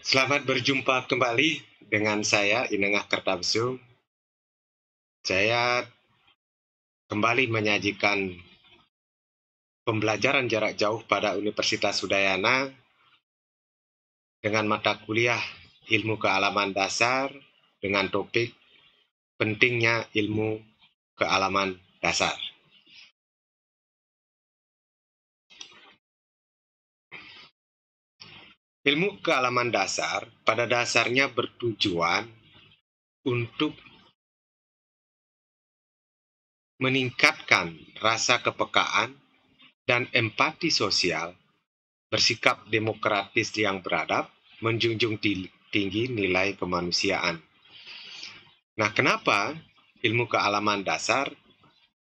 Selamat berjumpa kembali dengan saya Inengah Kertabsu. Saya kembali menyajikan pembelajaran jarak jauh pada Universitas Udayana dengan mata kuliah Ilmu Kealaman Dasar dengan topik pentingnya ilmu kealaman dasar. Ilmu kealaman dasar pada dasarnya bertujuan untuk meningkatkan rasa kepekaan dan empati sosial, bersikap demokratis yang beradab, menjunjung tinggi nilai kemanusiaan. Nah, kenapa ilmu kealaman dasar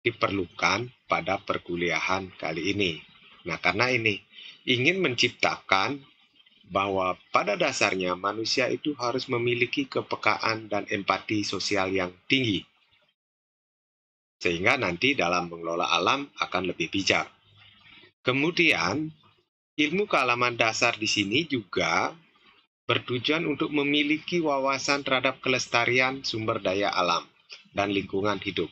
diperlukan pada perkuliahan kali ini? Nah, karena ini ingin menciptakan bahwa pada dasarnya manusia itu harus memiliki kepekaan dan empati sosial yang tinggi, sehingga nanti dalam mengelola alam akan lebih bijak. Kemudian, ilmu kealaman dasar di sini juga bertujuan untuk memiliki wawasan terhadap kelestarian sumber daya alam dan lingkungan hidup.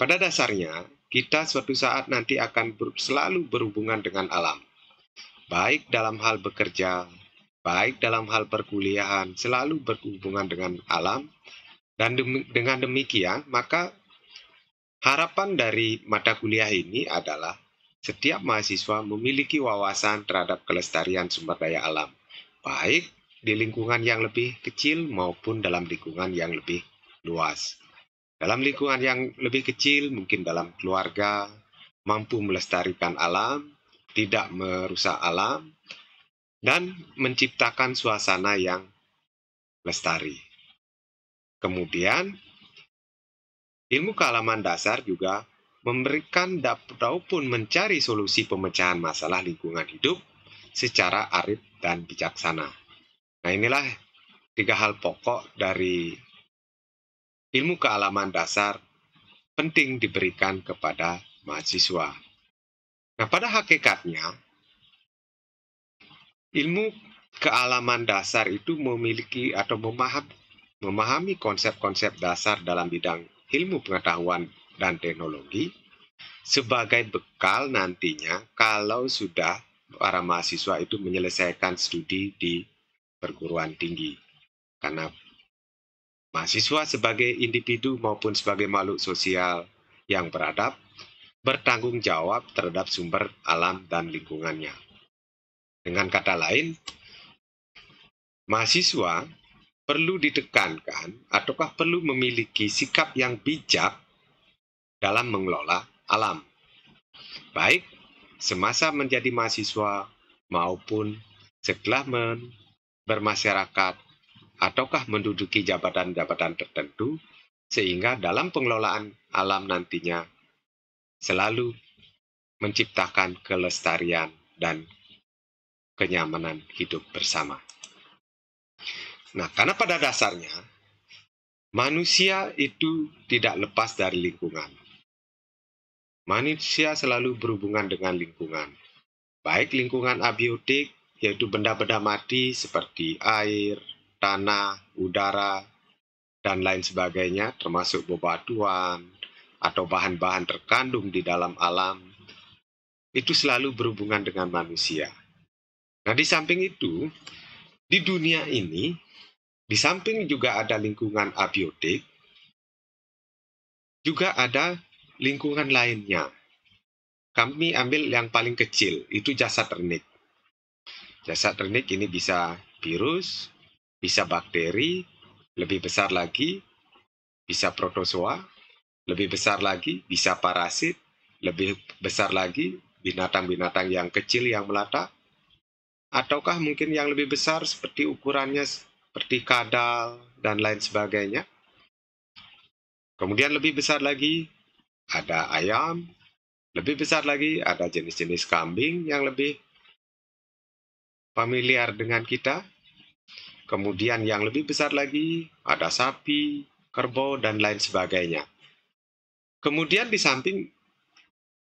Pada dasarnya, kita suatu saat nanti akan selalu berhubungan dengan alam. Baik dalam hal bekerja, baik dalam hal perkuliahan, selalu berhubungan dengan alam. Dan dengan demikian, maka harapan dari mata kuliah ini adalah setiap mahasiswa memiliki wawasan terhadap kelestarian sumber daya alam, baik di lingkungan yang lebih kecil maupun dalam lingkungan yang lebih luas. Dalam lingkungan yang lebih kecil, mungkin dalam keluarga, mampu melestarikan alam, tidak merusak alam, dan menciptakan suasana yang lestari. Kemudian, ilmu kealaman dasar juga memberikan ataupun mencari solusi pemecahan masalah lingkungan hidup secara arif dan bijaksana. Nah, inilah 3 hal pokok dari ilmu kealaman dasar penting diberikan kepada mahasiswa. Nah, pada hakikatnya, ilmu kealaman dasar itu memiliki atau memahami konsep-konsep dasar dalam bidang ilmu pengetahuan dan teknologi sebagai bekal nantinya kalau sudah para mahasiswa itu menyelesaikan studi di perguruan tinggi. Karena mahasiswa sebagai individu maupun sebagai makhluk sosial yang beradab, bertanggung jawab terhadap sumber alam dan lingkungannya. Dengan kata lain, mahasiswa perlu ditekankan ataukah perlu memiliki sikap yang bijak dalam mengelola alam, baik semasa menjadi mahasiswa maupun setelah bermasyarakat ataukah menduduki jabatan-jabatan tertentu, sehingga dalam pengelolaan alam nantinya selalu menciptakan kelestarian dan kenyamanan hidup bersama. Nah, karena pada dasarnya manusia itu tidak lepas dari lingkungan. Manusia selalu berhubungan dengan lingkungan. Baik lingkungan abiotik, yaitu benda-benda mati seperti air, tanah, udara, dan lain sebagainya, termasuk bebatuan atau bahan-bahan terkandung di dalam alam, itu selalu berhubungan dengan manusia. Nah, di samping itu, di dunia ini, di samping juga ada lingkungan abiotik, juga ada lingkungan lainnya. Kami ambil yang paling kecil, itu jasad renik. Jasad renik ini bisa virus, bisa bakteri, lebih besar lagi bisa protozoa, lebih besar lagi bisa parasit, lebih besar lagi binatang-binatang yang kecil yang melata, ataukah mungkin yang lebih besar seperti ukurannya seperti kadal dan lain sebagainya. Kemudian lebih besar lagi ada ayam, lebih besar lagi ada jenis-jenis kambing yang lebih familiar dengan kita. Kemudian yang lebih besar lagi ada sapi, kerbau, dan lain sebagainya. Kemudian di samping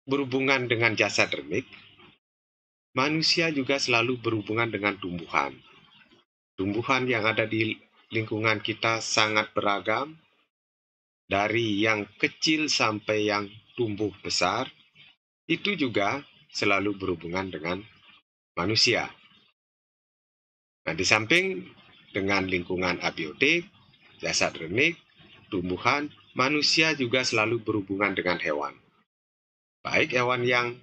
berhubungan dengan jasad renik, manusia juga selalu berhubungan dengan tumbuhan. Tumbuhan yang ada di lingkungan kita sangat beragam, dari yang kecil sampai yang tumbuh besar, itu juga selalu berhubungan dengan manusia. Nah, di samping dengan lingkungan abiotik, jasad renik, tumbuhan, manusia juga selalu berhubungan dengan hewan. Baik hewan yang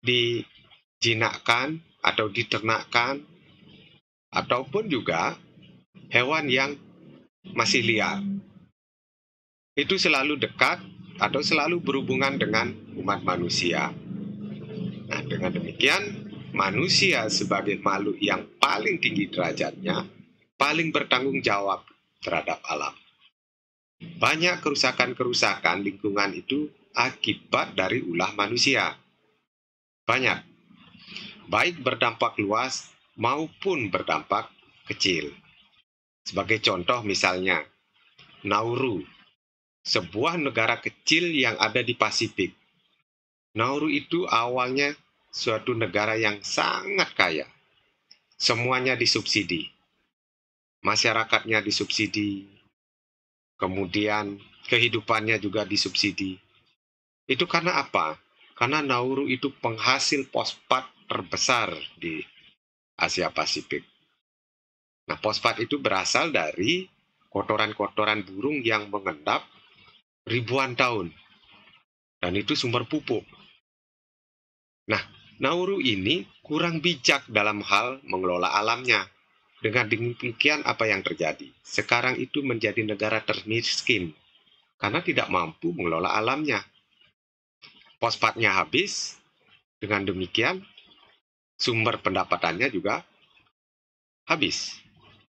dijinakkan atau diternakkan, ataupun juga hewan yang masih liar. Itu selalu dekat atau selalu berhubungan dengan umat manusia. Nah, dengan demikian, manusia sebagai makhluk yang paling tinggi derajatnya, paling bertanggung jawab terhadap alam. Banyak kerusakan-kerusakan lingkungan itu akibat dari ulah manusia. Banyak, baik berdampak luas maupun berdampak kecil. Sebagai contoh misalnya, Nauru, sebuah negara kecil yang ada di Pasifik. Nauru itu awalnya suatu negara yang sangat kaya. Semuanya disubsidi. Masyarakatnya disubsidi. Kemudian kehidupannya juga disubsidi. Itu karena apa? Karena Nauru itu penghasil fosfat terbesar di Asia Pasifik. Nah, fosfat itu berasal dari kotoran-kotoran burung yang mengendap ribuan tahun. Dan itu sumber pupuk. Nah, Nauru ini kurang bijak dalam hal mengelola alamnya. Dengan demikian apa yang terjadi? Sekarang itu menjadi negara termiskin karena tidak mampu mengelola alamnya. Fosfatnya habis, dengan demikian sumber pendapatannya juga habis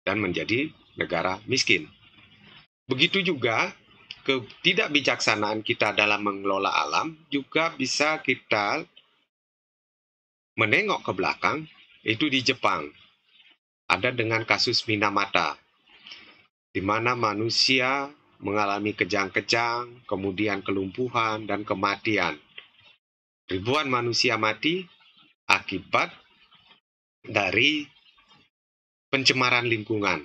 dan menjadi negara miskin. Begitu juga ketidakbijaksanaan kita dalam mengelola alam juga bisa kita menengok ke belakang, itu di Jepang. Ada dengan kasus Minamata, di mana manusia mengalami kejang-kejang, kemudian kelumpuhan dan kematian. Ribuan manusia mati akibat dari pencemaran lingkungan.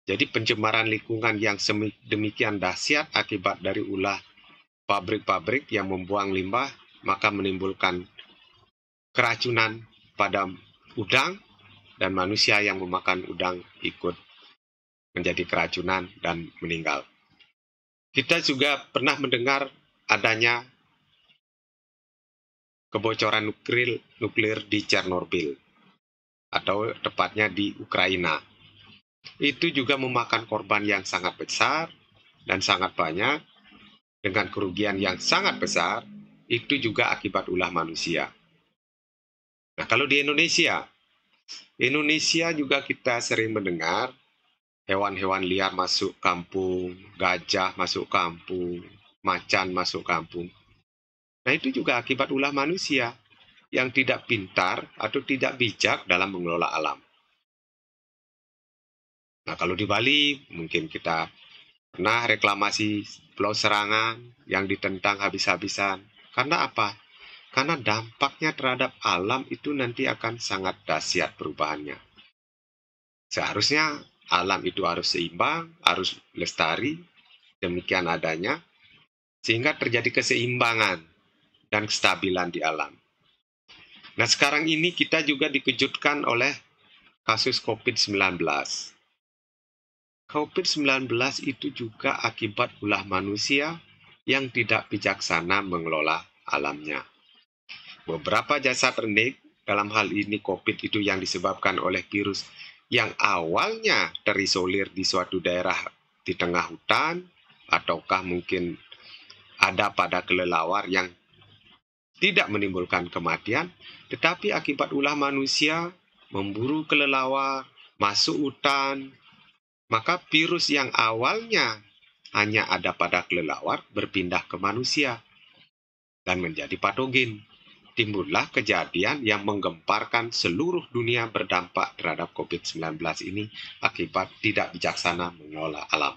Jadi pencemaran lingkungan yang demikian dahsyat akibat dari ulah pabrik-pabrik yang membuang limbah, maka menimbulkan keracunan pada udang, dan manusia yang memakan udang ikut menjadi keracunan dan meninggal. Kita juga pernah mendengar adanya kebocoran nuklir di Chernobyl, atau tepatnya di Ukraina. Itu juga memakan korban yang sangat besar dan sangat banyak, dengan kerugian yang sangat besar, itu juga akibat ulah manusia. Nah, kalau di Indonesia juga kita sering mendengar hewan-hewan liar masuk kampung, gajah masuk kampung, macan masuk kampung. Nah, itu juga akibat ulah manusia yang tidak pintar atau tidak bijak dalam mengelola alam. Nah, kalau di Bali mungkin kita pernah reklamasi Pulau Serangan yang ditentang habis-habisan. Karena apa? Karena dampaknya terhadap alam itu nanti akan sangat dahsyat perubahannya. Seharusnya alam itu harus seimbang, harus lestari, demikian adanya, sehingga terjadi keseimbangan dan kestabilan di alam. Nah, sekarang ini kita juga dikejutkan oleh kasus COVID-19. COVID-19 itu juga akibat ulah manusia yang tidak bijaksana mengelola alamnya. Beberapa jasad renik, dalam hal ini COVID itu yang disebabkan oleh virus yang awalnya terisolir di suatu daerah di tengah hutan, ataukah mungkin ada pada kelelawar yang tidak menimbulkan kematian, tetapi akibat ulah manusia memburu kelelawar, masuk hutan, maka virus yang awalnya hanya ada pada kelelawar berpindah ke manusia dan menjadi patogen. Timbullah kejadian yang menggemparkan seluruh dunia berdampak terhadap COVID-19 ini akibat tidak bijaksana mengelola alam.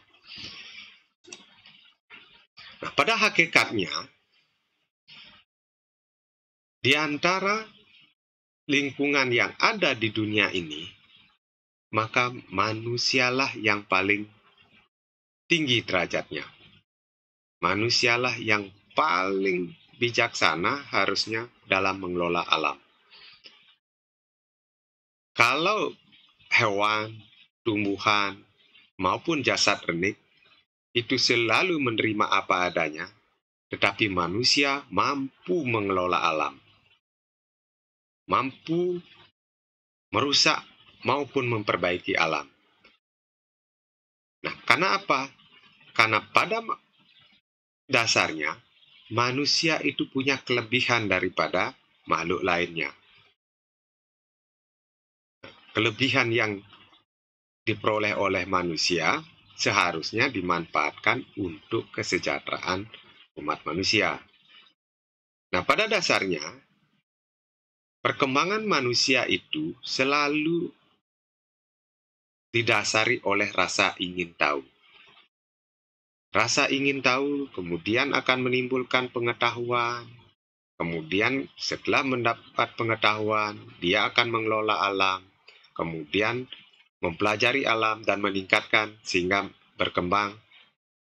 Nah, pada hakikatnya, di antara lingkungan yang ada di dunia ini, maka manusialah yang paling tinggi derajatnya. Manusialah yang paling bijaksana harusnya dalam mengelola alam. Kalau hewan, tumbuhan, maupun jasad renik itu selalu menerima apa adanya, tetapi manusia mampu mengelola alam, mampu merusak maupun memperbaiki alam. Nah, karena apa? Karena pada dasarnya, manusia itu punya kelebihan daripada makhluk lainnya. Kelebihan yang diperoleh oleh manusia seharusnya dimanfaatkan untuk kesejahteraan umat manusia. Nah, pada dasarnya, perkembangan manusia itu selalu didasari oleh rasa ingin tahu. Rasa ingin tahu kemudian akan menimbulkan pengetahuan. Kemudian setelah mendapat pengetahuan, dia akan mengelola alam. Kemudian mempelajari alam dan meningkatkan sehingga berkembang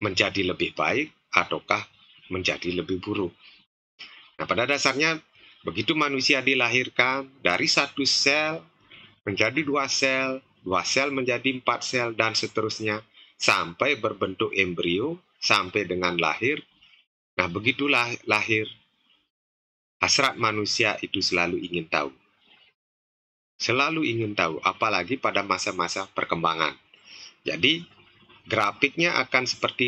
menjadi lebih baik ataukah menjadi lebih buruk. Nah, pada dasarnya begitu manusia dilahirkan dari satu sel menjadi dua sel menjadi 4 sel dan seterusnya sampai berbentuk embrio sampai dengan lahir. Nah, begitulah lahir. Hasrat manusia itu selalu ingin tahu. Selalu ingin tahu, apalagi pada masa-masa perkembangan. Jadi, grafiknya akan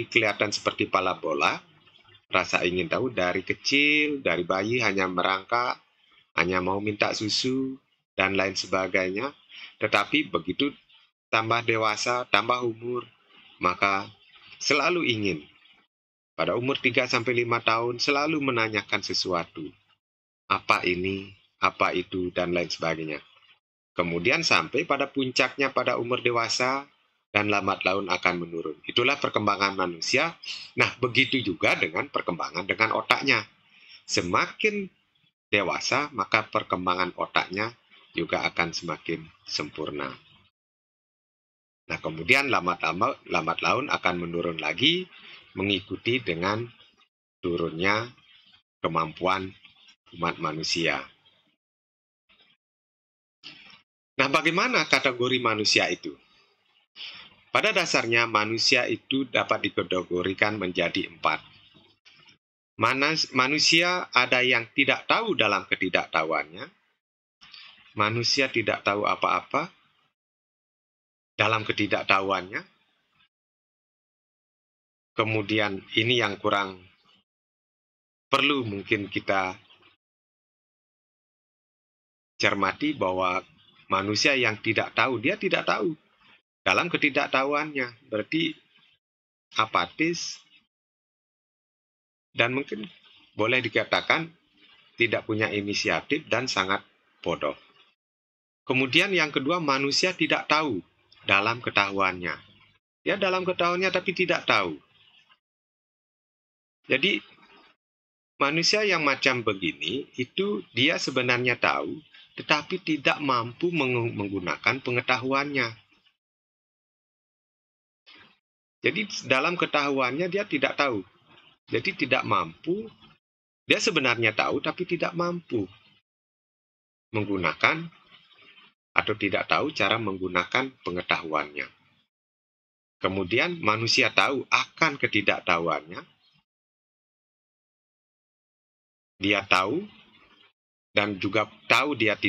kelihatan seperti parabola. Rasa ingin tahu dari kecil, dari bayi hanya merangkak, hanya mau minta susu, dan lain sebagainya. Tetapi begitu tambah dewasa, tambah umur, maka selalu ingin. Pada umur 3-5 tahun selalu menanyakan sesuatu. Apa ini, apa itu, dan lain sebagainya. Kemudian sampai pada puncaknya pada umur dewasa, dan lambat laun akan menurun. Itulah perkembangan manusia. Nah, begitu juga dengan perkembangan dengan otaknya. Semakin dewasa, maka perkembangan otaknya juga akan semakin sempurna. Nah, kemudian lambat laun akan menurun lagi, mengikuti dengan turunnya kemampuan umat manusia. Nah, bagaimana kategori manusia itu? Pada dasarnya, manusia itu dapat dikategorikan menjadi 4. Manusia ada yang tidak tahu dalam ketidaktahuannya. Manusia tidak tahu apa-apa dalam ketidaktahuannya. Kemudian ini yang kurang perlu mungkin kita cermati bahwa manusia yang tidak tahu, dia tidak tahu dalam ketidaktahuannya. Berarti apatis dan mungkin boleh dikatakan tidak punya inisiatif dan sangat bodoh. Kemudian yang kedua, manusia tidak tahu dalam ketahuannya. Dia dalam ketahuannya tapi tidak tahu. Jadi manusia yang macam begini itu dia sebenarnya tahu tetapi tidak mampu menggunakan pengetahuannya. Jadi dalam ketahuannya dia tidak tahu. Jadi tidak mampu. Dia sebenarnya tahu tapi tidak mampu menggunakan atau tidak tahu cara menggunakan pengetahuannya. Kemudian manusia tahu akan ketidaktahuannya. Dia tahu dan juga tahu dia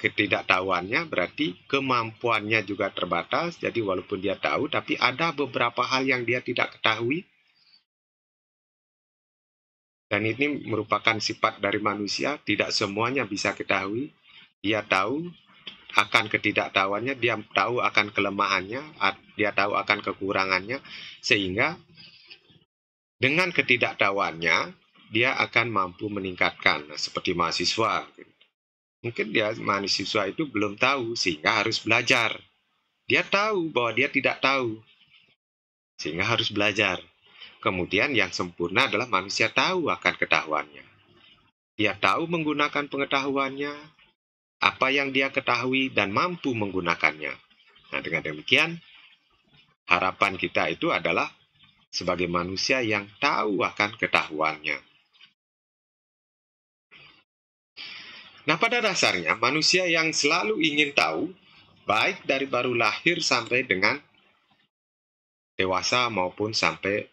ketidaktahuannya, berarti kemampuannya juga terbatas. Jadi walaupun dia tahu, tapi ada beberapa hal yang dia tidak ketahui. Dan ini merupakan sifat dari manusia, tidak semuanya bisa ketahui. Dia tahu akan ketidaktahuannya, dia tahu akan kelemahannya, dia tahu akan kekurangannya, sehingga dengan ketidaktahuannya, dia akan mampu meningkatkan. Nah, seperti mahasiswa. Mungkin mahasiswa itu belum tahu, sehingga harus belajar. Dia tahu bahwa dia tidak tahu, sehingga harus belajar. Kemudian yang sempurna adalah manusia tahu akan ketahuannya. Dia tahu menggunakan pengetahuannya, apa yang dia ketahui dan mampu menggunakannya. Nah, dengan demikian, harapan kita itu adalah sebagai manusia yang tahu akan ketahuannya. Nah, pada dasarnya, manusia yang selalu ingin tahu, baik dari baru lahir sampai dengan dewasa maupun sampai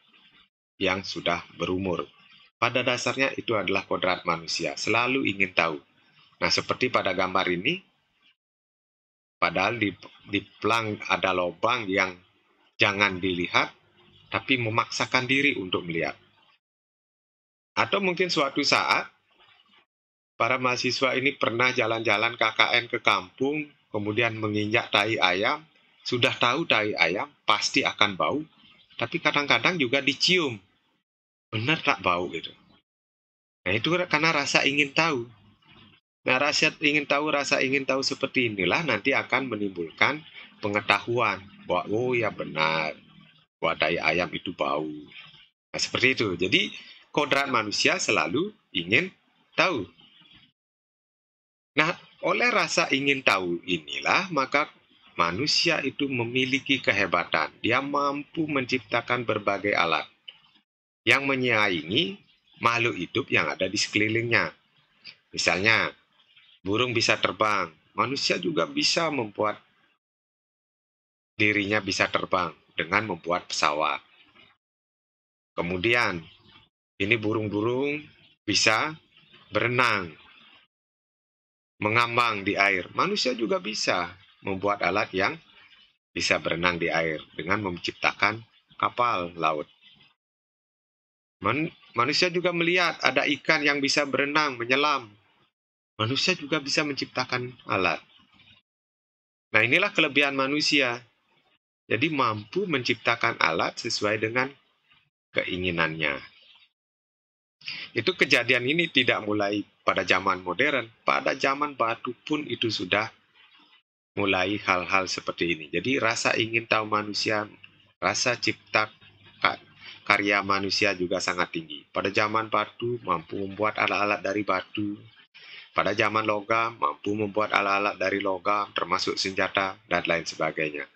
yang sudah berumur. Pada dasarnya itu adalah kodrat manusia, selalu ingin tahu. Nah, seperti pada gambar ini, padahal di pelang ada lubang yang jangan dilihat, tapi memaksakan diri untuk melihat. Atau mungkin suatu saat, para mahasiswa ini pernah jalan-jalan KKN ke kampung, kemudian menginjak tai ayam, sudah tahu tai ayam pasti akan bau, tapi kadang-kadang juga dicium. Benar tak bau gitu. Nah, itu karena rasa ingin tahu. Nah, rasa ingin tahu seperti inilah nanti akan menimbulkan pengetahuan bahwa oh ya benar, bahwa tai ayam itu bau. Nah, seperti itu. Jadi, kodrat manusia selalu ingin tahu. Nah, oleh rasa ingin tahu inilah, maka manusia itu memiliki kehebatan. Dia mampu menciptakan berbagai alat yang menyaingi makhluk hidup yang ada di sekelilingnya. Misalnya, burung bisa terbang, manusia juga bisa membuat dirinya bisa terbang dengan membuat pesawat. Kemudian, ini burung-burung bisa berenang, mengambang di air. Manusia juga bisa membuat alat yang bisa berenang di air dengan menciptakan kapal laut. Manusia juga melihat ada ikan yang bisa berenang, menyelam. Manusia juga bisa menciptakan alat. Nah, inilah kelebihan manusia. Jadi mampu menciptakan alat sesuai dengan keinginannya. Itu kejadian ini tidak mulai pada zaman modern. Pada zaman batu pun itu sudah mulai hal-hal seperti ini. Jadi rasa ingin tahu manusia, rasa cipta karya manusia juga sangat tinggi. Pada zaman batu mampu membuat alat-alat dari batu. Pada zaman logam mampu membuat alat-alat dari logam, termasuk senjata dan lain sebagainya.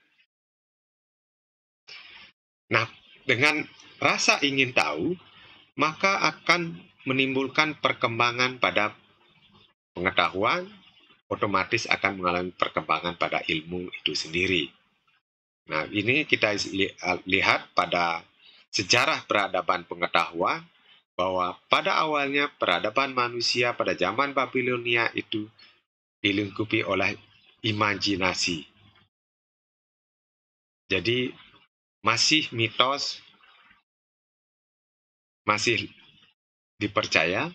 Nah, dengan rasa ingin tahu, maka akan menimbulkan perkembangan pada pengetahuan, otomatis akan mengalami perkembangan pada ilmu itu sendiri. Nah, ini kita lihat pada sejarah peradaban pengetahuan, bahwa pada awalnya peradaban manusia pada zaman Babilonia itu dilingkupi oleh imajinasi. Jadi, masih mitos, masih dipercaya.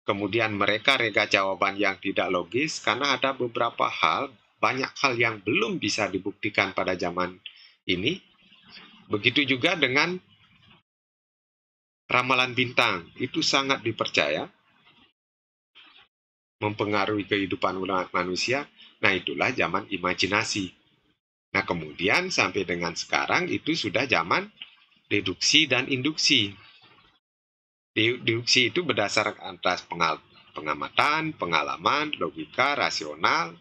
Kemudian mereka reka jawaban yang tidak logis karena ada beberapa hal, banyak hal yang belum bisa dibuktikan pada zaman ini. Begitu juga dengan ramalan bintang, itu sangat dipercaya, mempengaruhi kehidupan umat manusia. Nah, itulah zaman imajinasi. Nah, kemudian sampai dengan sekarang itu sudah zaman deduksi dan induksi. Deduksi itu berdasarkan atas pengamatan, pengalaman, logika, rasional,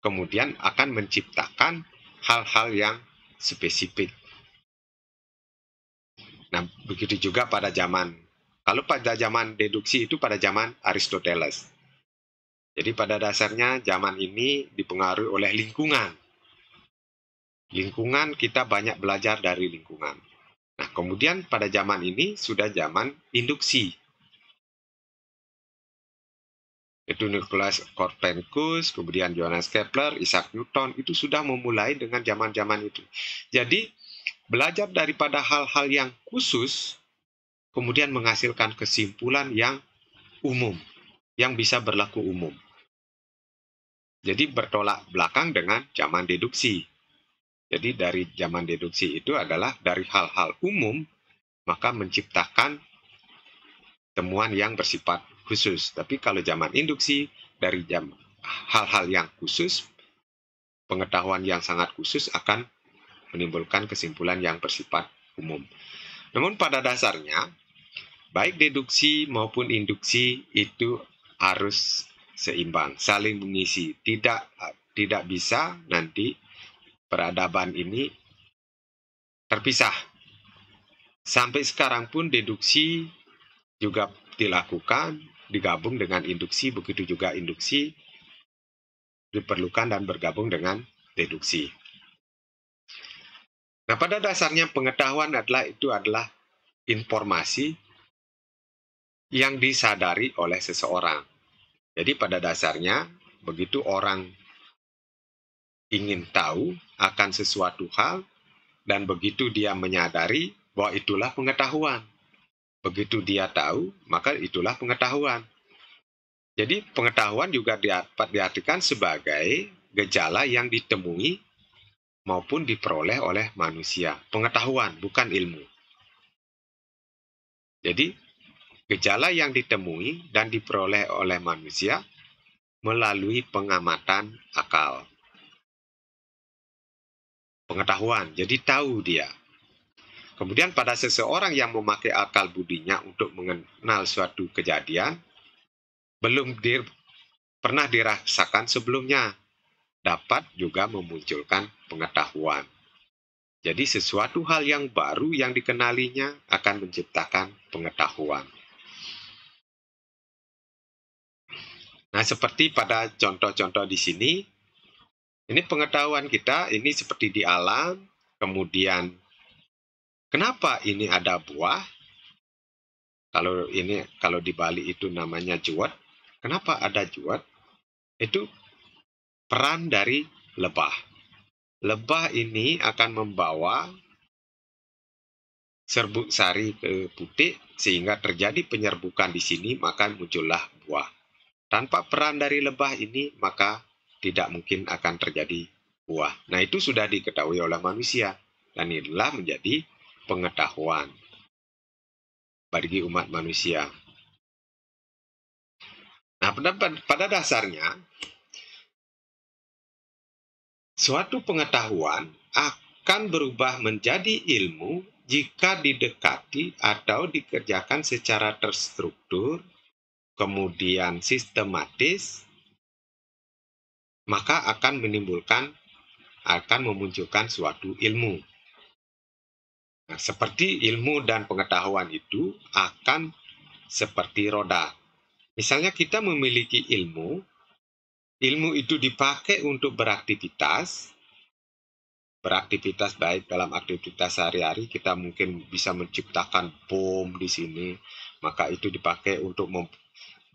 kemudian akan menciptakan hal-hal yang spesifik. Nah, begitu juga pada zaman deduksi itu pada zaman Aristoteles. Jadi pada dasarnya zaman ini dipengaruhi oleh lingkungan. Lingkungan, kita banyak belajar dari lingkungan. Nah, kemudian pada zaman ini sudah zaman induksi. Itu Nicolaus Copernicus, kemudian Johannes Kepler, Isaac Newton, itu sudah memulai dengan zaman-zaman itu. Jadi, belajar daripada hal-hal yang khusus, kemudian menghasilkan kesimpulan yang umum, yang bisa berlaku umum. Jadi, bertolak belakang dengan zaman deduksi. Jadi, dari zaman deduksi itu adalah dari hal-hal umum, maka menciptakan temuan yang bersifat khusus. Tapi kalau zaman induksi, dari hal-hal yang khusus, pengetahuan yang sangat khusus akan menimbulkan kesimpulan yang bersifat umum. Namun pada dasarnya, baik deduksi maupun induksi itu harus seimbang, saling mengisi. Tidak bisa nanti peradaban ini terpisah. Sampai sekarang pun deduksi juga dilakukan, digabung dengan induksi, begitu juga induksi diperlukan dan bergabung dengan deduksi. Nah, pada dasarnya pengetahuan adalah informasi yang disadari oleh seseorang. Jadi pada dasarnya, begitu orang ingin tahu akan sesuatu hal, dan begitu dia menyadari bahwa itulah pengetahuan. Begitu dia tahu, maka itulah pengetahuan. Jadi pengetahuan juga dapat diartikan sebagai gejala yang ditemui maupun diperoleh oleh manusia. Pengetahuan, bukan ilmu. Jadi gejala yang ditemui dan diperoleh oleh manusia melalui pengamatan akal. Pengetahuan, jadi tahu dia. Kemudian pada seseorang yang memakai akal budinya untuk mengenal suatu kejadian, belum pernah dirasakan sebelumnya, dapat juga memunculkan pengetahuan. Jadi sesuatu hal yang baru yang dikenalinya akan menciptakan pengetahuan. Nah, seperti pada contoh-contoh di sini, ini pengetahuan kita, ini seperti di alam, kemudian kenapa ini ada buah? Kalau di Bali itu namanya juwet. Kenapa ada juwet? Itu peran dari lebah. Lebah ini akan membawa serbuk sari ke putik sehingga terjadi penyerbukan di sini, maka muncullah buah. Tanpa peran dari lebah ini, maka tidak mungkin akan terjadi buah. Nah, itu sudah diketahui oleh manusia, dan inilah menjadi pengetahuan bagi umat manusia. Nah, pada dasarnya, suatu pengetahuan akan berubah menjadi ilmu jika didekati atau dikerjakan secara terstruktur, kemudian sistematis, maka akan memunculkan suatu ilmu. Nah, seperti ilmu dan pengetahuan itu akan seperti roda. Misalnya kita memiliki ilmu itu dipakai untuk beraktivitas baik dalam aktivitas sehari-hari, kita mungkin bisa menciptakan bom di sini, maka itu dipakai untuk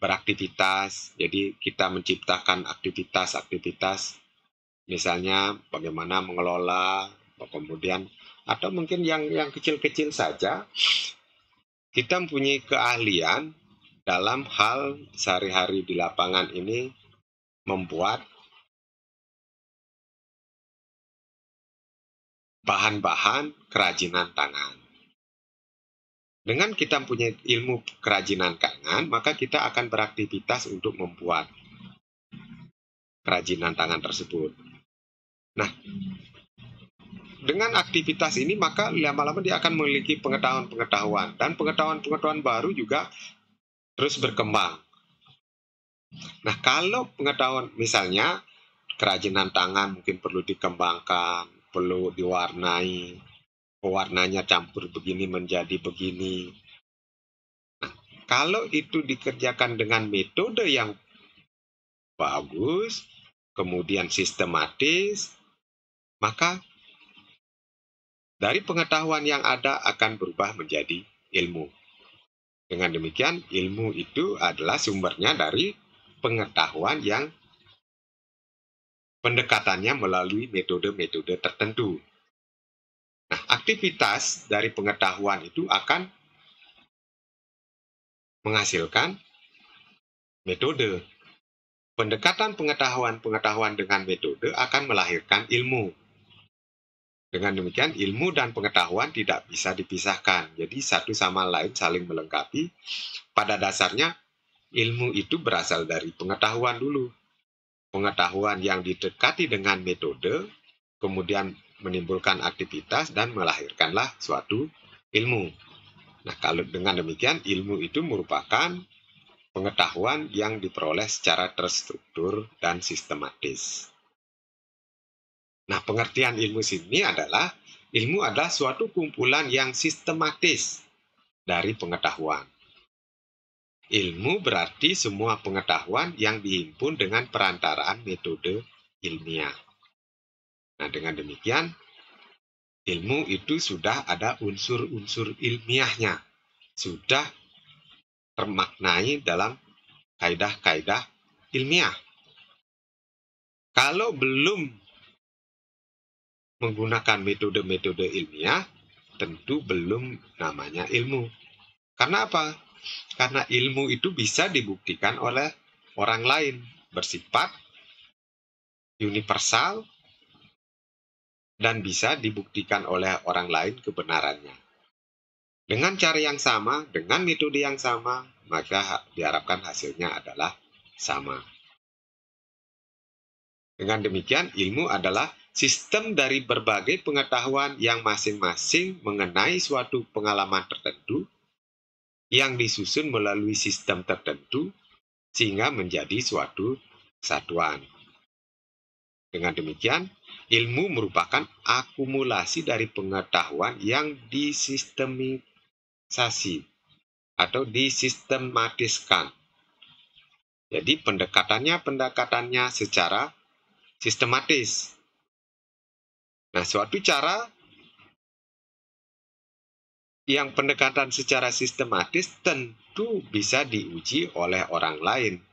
beraktivitas. Jadi kita menciptakan aktivitas, misalnya bagaimana mengelola, kemudian atau mungkin yang kecil-kecil saja, kita mempunyai keahlian dalam hal sehari-hari di lapangan ini membuat bahan-bahan kerajinan tangan. Dengan kita punya ilmu kerajinan tangan, maka kita akan beraktivitas untuk membuat kerajinan tangan tersebut. Nah, dengan aktivitas ini, maka lama-lama dia akan memiliki pengetahuan-pengetahuan. Dan pengetahuan-pengetahuan baru juga terus berkembang. Nah, kalau pengetahuan, misalnya, kerajinan tangan mungkin perlu dikembangkan, perlu diwarnai, warnanya campur begini menjadi begini. Nah, kalau itu dikerjakan dengan metode yang bagus, kemudian sistematis, maka dari pengetahuan yang ada akan berubah menjadi ilmu. Dengan demikian, ilmu itu adalah sumbernya dari pengetahuan yang pendekatannya melalui metode-metode tertentu. Nah, aktivitas dari pengetahuan itu akan menghasilkan metode. Pendekatan pengetahuan dengan metode akan melahirkan ilmu. Dengan demikian, ilmu dan pengetahuan tidak bisa dipisahkan. Jadi satu sama lain saling melengkapi. Pada dasarnya, ilmu itu berasal dari pengetahuan dulu. Pengetahuan yang didekati dengan metode, kemudian menimbulkan aktivitas dan melahirkanlah suatu ilmu. Nah, kalau dengan demikian, ilmu itu merupakan pengetahuan yang diperoleh secara terstruktur dan sistematis. Nah, pengertian ilmu sini adalah ilmu adalah suatu kumpulan yang sistematis dari pengetahuan. Ilmu berarti semua pengetahuan yang dihimpun dengan perantaraan metode ilmiah. Nah, dengan demikian, ilmu itu sudah ada unsur-unsur ilmiahnya, sudah termaknai dalam kaidah-kaidah ilmiah. Kalau belum menggunakan metode-metode ilmiah, tentu belum namanya ilmu. Karena apa? Karena ilmu itu bisa dibuktikan oleh orang lain, bersifat universal, dan bisa dibuktikan oleh orang lain kebenarannya. Dengan cara yang sama, dengan metode yang sama, maka diharapkan hasilnya adalah sama. Dengan demikian, ilmu adalah sistem dari berbagai pengetahuan yang masing-masing mengenai suatu pengalaman tertentu yang disusun melalui sistem tertentu sehingga menjadi suatu kesatuan. Dengan demikian, ilmu merupakan akumulasi dari pengetahuan yang disistematisasi atau disistematiskan. Jadi pendekatannya secara sistematis. Nah, suatu cara yang pendekatan secara sistematis tentu bisa diuji oleh orang lain.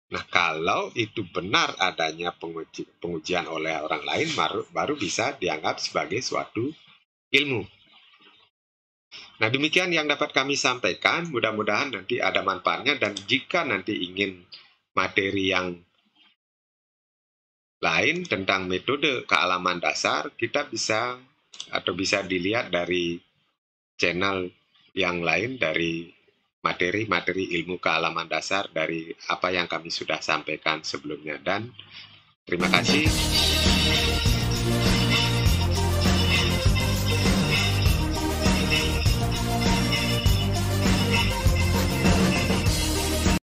Nah, kalau itu benar adanya pengujian oleh orang lain, baru bisa dianggap sebagai suatu ilmu. Nah, demikian yang dapat kami sampaikan. Mudah-mudahan nanti ada manfaatnya, dan jika nanti ingin materi yang lain tentang metode kealaman dasar, kita bisa dilihat dari channel yang lain, dari materi-materi ilmu kealaman dasar dari apa yang kami sudah sampaikan sebelumnya. Dan terima kasih.